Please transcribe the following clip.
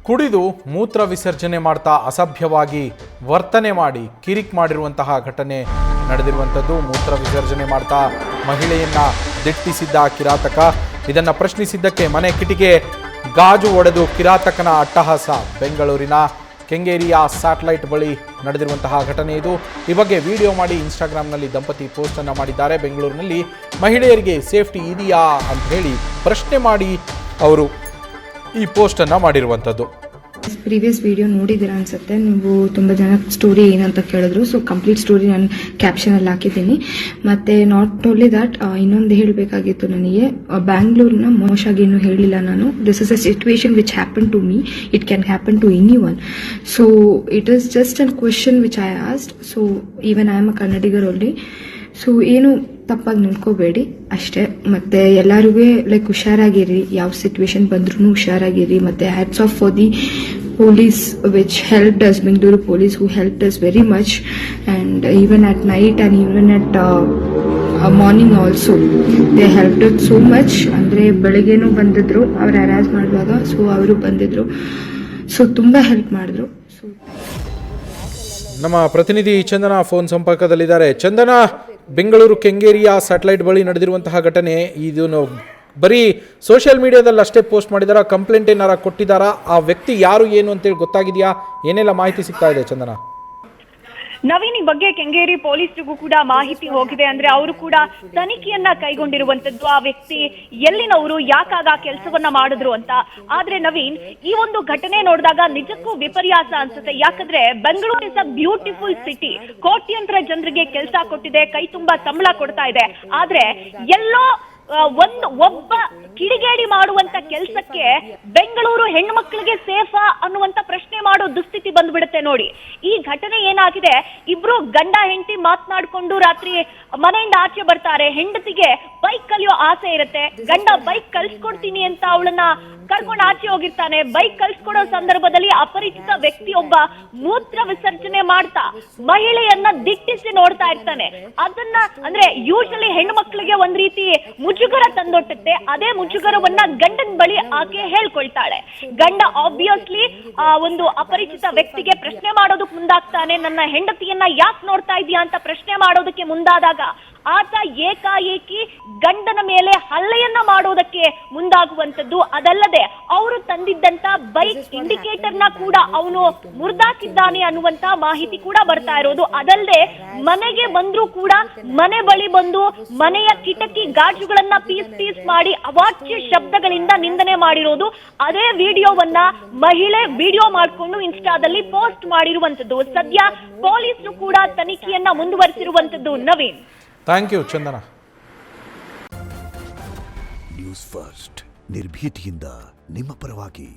ಕುಡಿದು ಮೂತ್ರ ವಿಸರ್ಜನೆ ಮಾಡ್ತಾ ಅಸಭ್ಯವಾಗಿ ವರ್ತನೆ ಮಾಡಿ ಕಿರಿಕ್ ಮಾಡಿರುವಂತಹ ಘಟನೆ ನಡೆದಿರುವಂಥದ್ದು. ಮೂತ್ರ ವಿಸರ್ಜನೆ ಮಾಡ್ತಾ ಮಹಿಳೆಯನ್ನ ದಿಟ್ಟಿಸಿದ್ದ ಕಿರಾತಕ. ಇದನ್ನು ಪ್ರಶ್ನಿಸಿದ್ದಕ್ಕೆ ಮನೆ ಕಿಟಿಗೆ ಗಾಜು ಒಡೆದು ಕಿರಾತಕನ ಅಟ್ಟಹಾಸ. ಬೆಂಗಳೂರಿನ ಕೆಂಗೇರಿಯ ಸ್ಯಾಟಲೈಟ್ ಬಳಿ ನಡೆದಿರುವಂತಹ ಘಟನೆ ಇದು. ಈ ಬಗ್ಗೆ ವಿಡಿಯೋ ಮಾಡಿ ಇನ್ಸ್ಟಾಗ್ರಾಮ್ನಲ್ಲಿ ದಂಪತಿ ಪೋಸ್ಟನ್ನು ಮಾಡಿದ್ದಾರೆ. ಬೆಂಗಳೂರಿನಲ್ಲಿ ಮಹಿಳೆಯರಿಗೆ ಸೇಫ್ಟಿ ಇದೆಯಾ ಅಂತ ಹೇಳಿ ಪ್ರಶ್ನೆ ಮಾಡಿ ಅವರು ಈ ಪೋಸ್ಟನ್ನು ಮಾಡಿರುವಂಥದ್ದು. ಪ್ರೀವಿಯಸ್ ವಿಡಿಯೋ ನೋಡಿದ್ದೀರಾ ಅನ್ಸುತ್ತೆ ನೀವು. ತುಂಬ ಜನ ಸ್ಟೋರಿ ಏನಂತ ಕೇಳಿದ್ರು. ಸೊ ಕಂಪ್ಲೀಟ್ ಸ್ಟೋರಿ ನಾನು ಕ್ಯಾಪ್ಷನಲ್ಲಿ ಹಾಕಿದ್ದೀನಿ. ಮತ್ತು ನಾಟ್ ಓನ್ಲಿ ದ್ಯಾಟ್, ಇನ್ನೊಂದು ಹೇಳಬೇಕಾಗಿತ್ತು ನನಗೆ. ಬ್ಯಾಂಗ್ಳೂರ್ನ ಮೋಶಾಗಿ ಇನ್ನೂ ಹೇಳಿಲ್ಲ ನಾನು. This is a situation which happen to me. It can happen to any one. So it is just an question which I asked. So even I am a ಕನ್ನಡಿಗರ್ only. So ಏನು ತಪ್ಪಾಗಿ ನಿಂತ್ಕೋಬೇಡಿ ಅಷ್ಟೇ. ಮತ್ತು ಎಲ್ಲರಿಗೂ ಲೈಕ್ ಹುಷಾರಾಗಿರಿ, ಯಾವ situation ಬಂದ್ರೂ ಹುಷಾರಾಗಿರಿ. ಮತ್ತು hats off for the police which helped us, Bengaluru police who helped us very much, and even at night and even at morning also they helped us so much. ಅಂದ್ರೆ ಬೆಳಗ್ಗೆನೂ ಬಂದಿದ್ರು ಅವ್ರು ಹರಾಜ್ ಮಾಡುವಾಗ, so ಅವರು ಬಂದಿದ್ರು, so ತುಂಬಾ help ಮಾಡಿದ್ರು. So ನಮ್ಮ ಪ್ರತಿನಿಧಿ ಚಂದನ ಫೋನ್ ಸಂಪರ್ಕದಲ್ಲಿದ್ದಾರೆ. ಚಂದನ, ಬೆಂಗಳೂರು ಕೆಂಗೇರಿಯ ಸ್ಯಾಟಲೈಟ್ ಬಳಿ ನಡೆದಿರುವಂತಹ ಘಟನೆ ಇದು ಬರೀ ಸೋಷಿಯಲ್ ಮೀಡಿಯಾದಲ್ಲಿ ಅಷ್ಟೇ ಪೋಸ್ಟ್ ಮಾಡಿದಾರಾ? ಕಂಪ್ಲೇಂಟ್ ಏನಾರ ಕೊಟ್ಟಿದ್ದಾರಾ? ಆ ವ್ಯಕ್ತಿ ಯಾರು ಏನು ಅಂತೇಳಿ ಗೊತ್ತಾಗಿದೆಯಾ? ಏನೆಲ್ಲ ಮಾಹಿತಿ ಸಿಗ್ತಾ ಇದೆ ಚಂದನ? ನವೀನ್, ಈ ಬಗ್ಗೆ ಕೆಂಗೇರಿ ಪೊಲೀಸರಿಗೂ ಕೂಡ ಮಾಹಿತಿ ಹೋಗಿದೆ. ಅಂದ್ರೆ ಅವರು ಕೂಡ ತನಿಖೆಯನ್ನ ಕೈಗೊಂಡಿರುವಂತದ್ದು. ಆ ವ್ಯಕ್ತಿ ಎಲ್ಲಿನವರು, ಯಾಕಾಗ ಕೆಲಸವನ್ನ ಮಾಡಿದ್ರು ಅಂತ. ಆದ್ರೆ ನವೀನ್, ಈ ಒಂದು ಘಟನೆ ನೋಡಿದಾಗ ನಿಜಕ್ಕೂ ವಿಪರ್ಯಾಸ ಅನ್ಸುತ್ತೆ. ಯಾಕಂದ್ರೆ Bengaluru is a beautiful city. ಕೋಟ್ಯಂತರ ಜನರಿಗೆ ಕೆಲಸ ಕೊಟ್ಟಿದೆ, ಕೈ ತುಂಬಾ ಸಂಬಳ ಕೊಡ್ತಾ ಇದೆ. ಆದ್ರೆ ಎಲ್ಲೋ ಒಬ್ಬ ಕಿಡಿಗೇಡಿ ಮಾಡುವಂತ ಕೆಲಸಕ್ಕೆ ಬೆಂಗಳೂರು ಹೆಣ್ಮಕ್ಳಿಗೆ ಸೇಫಾ ಅನ್ನುವಂತ ಪ್ರಶ್ನೆ ಮಾಡೋ ದುಸ್ಥಿತಿ ಬಂದ್ಬಿಡುತ್ತೆ ನೋಡಿ. ಈ ಘಟನೆ ಏನಾಗಿದೆ, ಇಬ್ರು ಗಂಡ ಹೆಂಡತಿ ಮಾತನಾಡ್ಕೊಂಡು ರಾತ್ರಿ ಮನೆಯಿಂದ ಆಚೆ ಬರ್ತಾರೆ. ಹೆಂಡತಿಗೆ ಬೈಕ್ ಕಲಿಯೋ ಆಸೆ ಇರುತ್ತೆ. ಗಂಡ ಬೈಕ್ ಕಲ್ಸ್ಕೊಡ್ತೀನಿ ಅಂತ ಅವಳನ್ನ ಕರ್ಕೊಂಡು ಆಚೆ ಹೋಗಿರ್ತಾನೆ. ಬೈಕ್ ಕಲ್ಸ್ಕೊಡೋ ಸಂದರ್ಭದಲ್ಲಿ ಅಪರಿಚಿತ ವ್ಯಕ್ತಿ ಒಬ್ಬ ಮೂತ್ರ ವಿಸರ್ಜನೆ ಮಾಡ್ತಾ ಮಹಿಳೆಯನ್ನ ದಿಟ್ಟಿಸಿ ನೋಡ್ತಾ ಇರ್ತಾನೆ. ಅದನ್ನ ಅಂದ್ರೆ ಯೂಶಲಿ ಹೆಣ್ಣು ಮಕ್ಕಳಿಗೆ ಒಂದ್ ರೀತಿ ಮುಜುಗರ ತಂದೊಟ್ಟುತ್ತೆ. ಅದೇ ಮುಜುಗರವನ್ನ ಗಂಡನ ಬಳಿ ಆಕೆ ಹೇಳ್ಕೊಳ್ತಾಳೆ. ಗಂಡ ಆಬ್ವಿಯಸ್ಲಿ ಒಂದು ಅಪರಿಚಿತ ವ್ಯಕ್ತಿಗೆ ಪ್ರಶ್ನೆ ಮಾಡೋದಕ್ಕೆ ಮುಂದಾಗ್ತಾನೆ. ನನ್ನ ಹೆಂಡತಿಯನ್ನ ಯಾಕೆ ನೋಡ್ತಾ ಇದೀಯಾ ಅಂತ ಪ್ರಶ್ನೆ ಮಾಡೋದಕ್ಕೆ ಮುಂದಾದಾಗ ಆತ ಏಕಾಏಕಿ ಗಂಡನ ಮೇಲೆ ಹಲ್ಲೆಯನ್ನ ಮಾಡೋದಕ್ಕೆ ಮುಂದಾಗುವಂತದ್ದು. ಅದಲ್ಲದೆ ಅವರು ತಂದಿದ್ದಂತ ಬೈಕ್ ಇಂಡಿಕೇಟರ್ನ ಕೂಡ ಅವನು ಮುರಿದಾಕಿದ್ದಾನೆ ಅನ್ನುವಂತ ಮಾಹಿತಿ ಕೂಡ ಬರ್ತಾ ಇರೋದು. ಅದಲ್ಲದೆ ಮನೆಗೆ ಬಂದ್ರೂ ಕೂಡ ಮನೆ ಬಳಿ ಬಂದು ಮನೆಯ ಕಿಟಕಿ ಗಾಜುಗಳನ್ನ ಪೀಸ್ ಮಾಡಿ ಅವಾಚ್ಯ ಶಬ್ದಗಳಿಂದ ನಿಂದನೆ ಮಾಡಿರೋದು. ಅದೇ ವಿಡಿಯೋವನ್ನ ಮಹಿಳೆ ವಿಡಿಯೋ ಮಾಡಿಕೊಂಡು ಇನ್ಸ್ಟಾದಲ್ಲಿ ಪೋಸ್ಟ್ ಮಾಡಿರುವಂತದ್ದು. ಸದ್ಯ ಪೊಲೀಸರು ಕೂಡ ತನಿಖೆಯನ್ನ ಮುಂದುವರಿಸಿರುವಂತದ್ದು. Naveen, thank you Chandana. News First, ನಿರ್ಭೀತಿಯಿಂದ ನಿಮ್ಮ ಪರವಾಗಿ.